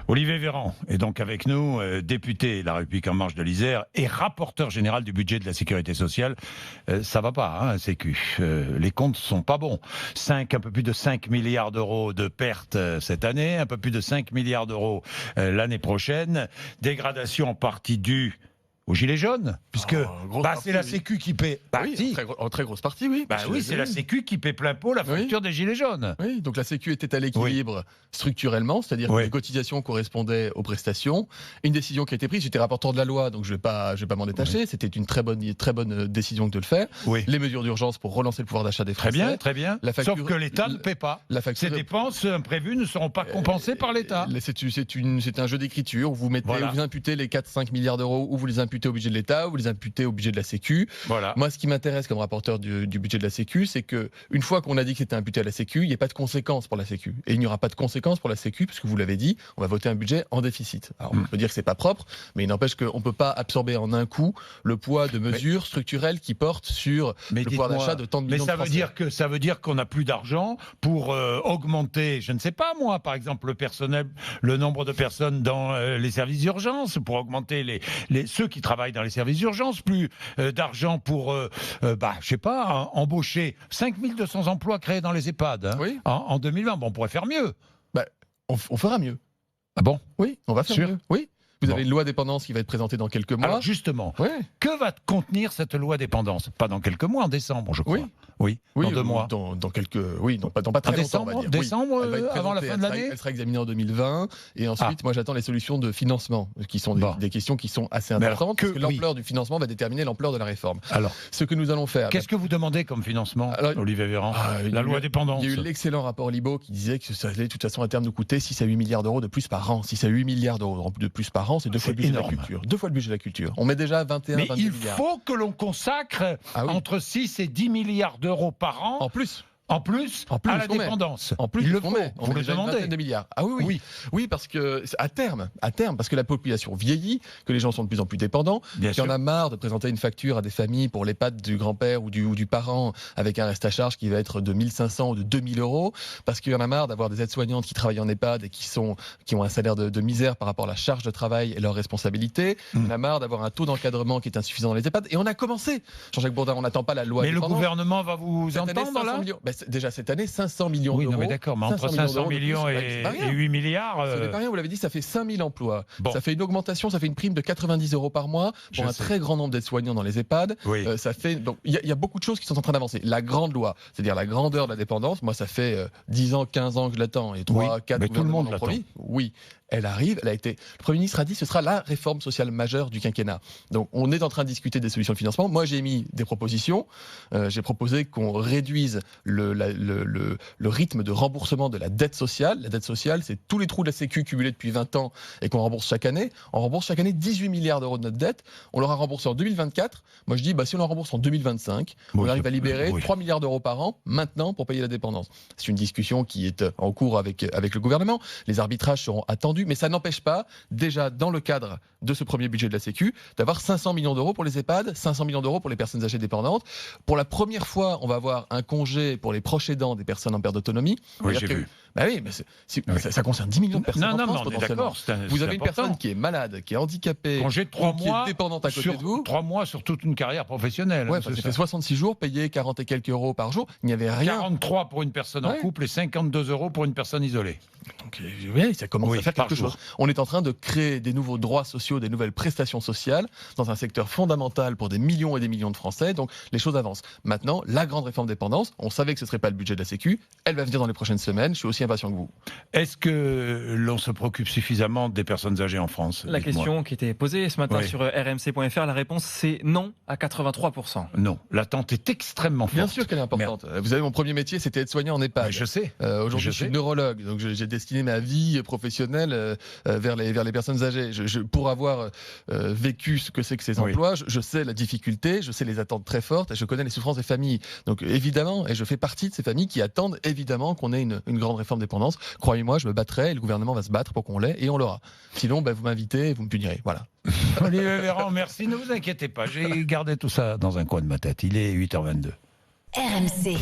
Olivier Véran est donc avec nous, député La République En Marche de l'Isère et rapporteur général du budget de la Sécurité sociale. Ça va pas, hein, Sécu. Les comptes sont pas bons. Un peu plus de 5 milliards d'euros de pertes cette année, un peu plus de 5 milliards d'euros l'année prochaine. Dégradation en partie due aux gilets jaunes, puisque c'est la Sécu qui paie. En très grosse partie, oui. C'est la Sécu qui paie plein pot la facture des gilets jaunes. Oui, donc la Sécu était à l'équilibre structurellement, c'est-à-dire que les cotisations correspondaient aux prestations. Une décision qui a été prise, j'étais rapporteur de la loi, donc je vais pas m'en détacher. C'était une très bonne décision de le faire. Les mesures d'urgence pour relancer le pouvoir d'achat des Français. Très bien. Sauf que l'État ne paie pas. Ces dépenses imprévues ne seront pas compensées par l'État. C'est un jeu d'écriture. Vous imputez les 4-5 milliards d'euros ou vous les imputez au budget de l'État, ou vous les imputez au budget de la Sécu. Moi, ce qui m'intéresse comme rapporteur du budget de la Sécu, c'est qu'une fois qu'on a dit que c'était imputé à la Sécu, il n'y a pas de conséquences pour la Sécu. Et il n'y aura pas de conséquences pour la Sécu, puisque vous l'avez dit, on va voter un budget en déficit. Alors, on peut dire que c'est pas propre, mais il n'empêche qu'on ne peut pas absorber en un coup le poids de mesures structurelles qui portent sur le pouvoir d'achat de tant de millions de Français. Mais ça veut dire qu'on n'a plus d'argent pour augmenter, je ne sais pas moi, par exemple, le personnel, le nombre de personnes dans les services d'urgence, pour augmenter ceux qui travaillent dans les services d'urgence, plus d'argent pour, embaucher 5200 emplois créés dans les EHPAD en 2020. Bon, on pourrait faire mieux. On fera mieux. Ah bon ? Oui, on va faire mieux. Oui. Vous avez une loi dépendance qui va être présentée dans quelques mois. Alors justement, que va contenir cette loi dépendance ? Pas dans quelques mois, en décembre, je crois. Oui, dans 2 mois. Dans quelques, dans pas très longtemps, on va dire. Décembre, avant la fin de l'année. Elle sera examinée en 2020. Et ensuite, moi, j'attends les solutions de financement, qui sont des questions qui sont assez importantes, parce que l'ampleur du financement va déterminer l'ampleur de la réforme. Alors, ce que nous allons faire. Qu'est-ce que vous demandez comme financement, Olivier Véran ? La loi dépendance. Il y a eu l'excellent rapport Libault qui disait que ça allait de toute façon à terme nous coûter 6 à 8 milliards d'euros de plus par an. 6 à 8 milliards d'euros de plus par an, c'est 2 fois le budget de la culture. 2 fois le budget de la culture. On met déjà 21, 22 milliards. Mais il faut que l'on consacre entre 6 et 10 milliards d'euros par an. En plus, à la dépendance. En plus, on met déjà une vingtaine de milliards. Oui, parce que à terme, parce que la population vieillit, que les gens sont de plus en plus dépendants, qu'il y en a marre de présenter une facture à des familles pour l'EHPAD du grand-père ou du parent avec un reste à charge qui va être de 1500 ou de 2000 euros, parce qu'il y en a marre d'avoir des aides-soignantes qui travaillent en EHPAD et qui ont un salaire de misère par rapport à la charge de travail et leurs responsabilités. Il y en a marre d'avoir un taux d'encadrement qui est insuffisant dans les EHPAD. Et on a commencé. Jean-Jacques Bourdin, on n'attend pas la loi. Mais le gouvernement va vous entendre là ? Déjà cette année, 500 millions d'euros. Oui, mais d'accord, mais entre 500 millions et 8 milliards... Ce n'est pas rien, vous l'avez dit, ça fait 5000 emplois. Ça fait une augmentation, ça fait une prime de 90 euros par mois pour un très grand nombre d'aides-soignants dans les EHPAD. Donc il y a beaucoup de choses qui sont en train d'avancer. La grande loi, c'est-à-dire la grandeur de la dépendance, moi ça fait 10 ans, 15 ans que je l'attends, et 3, 4 mais tout le monde l'attend. Oui. Elle arrive, le Premier ministre a dit que ce sera la réforme sociale majeure du quinquennat. Donc on est en train de discuter des solutions de financement. Moi j'ai mis des propositions. J'ai proposé qu'on réduise le rythme de remboursement de la dette sociale. La dette sociale, c'est tous les trous de la Sécu cumulés depuis 20 ans et qu'on rembourse chaque année. On rembourse chaque année 18 milliards d'euros de notre dette. On l'aura remboursé en 2024. Moi je dis, si on la rembourse en 2025, on arrive à libérer 3 milliards d'euros par an maintenant pour payer la dépendance. C'est une discussion qui est en cours avec le gouvernement. Les arbitrages seront attendus. Mais ça n'empêche pas, déjà dans le cadre de ce premier budget de la Sécu, d'avoir 500 millions d'euros pour les EHPAD, 500 millions d'euros pour les personnes âgées dépendantes. Pour la première fois, on va avoir un congé pour les proches aidants des personnes en perte d'autonomie. Oui, j'ai vu. Ça concerne 10 millions de personnes en France, on est d'accord. Vous avez une personne qui est malade, qui est handicapée, congé de 3 mois, qui est dépendante à côté de vous. 3 mois sur toute une carrière professionnelle. Ça fait 66 jours, payé 40 et quelques euros par jour. Il n'y avait rien. 43 pour une personne en couple et 52 euros pour une personne isolée. Donc, ça commence à faire quelque chose. On est en train de créer des nouveaux droits sociaux, des nouvelles prestations sociales dans un secteur fondamental pour des millions et des millions de Français. Donc les choses avancent. Maintenant, la grande réforme dépendance, on savait que ce ne serait pas le budget de la Sécu. Elle va venir dans les prochaines semaines. Je suis aussi impatient que vous. Est-ce que l'on se préoccupe suffisamment des personnes âgées en France ? La question qui était posée ce matin sur rmc.fr, la réponse c'est non à 83%. Non, l'attente est extrêmement forte. Bien sûr qu'elle est importante. Vous savez, mon premier métier c'était aide-soignant en EHPAD. Je sais. Aujourd'hui je suis neurologue, donc j'ai destiné ma vie professionnelle vers les personnes âgées. Pour avoir vécu ce que c'est que ces emplois, je sais la difficulté, je sais les attentes très fortes et je connais les souffrances des familles. Donc évidemment, et je fais partie de ces familles qui attendent évidemment qu'on ait une grande réforme dépendance. Croyez-moi, je me battrai et le gouvernement va se battre pour qu'on l'ait et on l'aura. Sinon, vous m'invitez et vous me punirez. Voilà. Olivier Véran, merci. Ne vous inquiétez pas, j'ai gardé tout ça dans un coin de ma tête. Il est 8h22. RMC.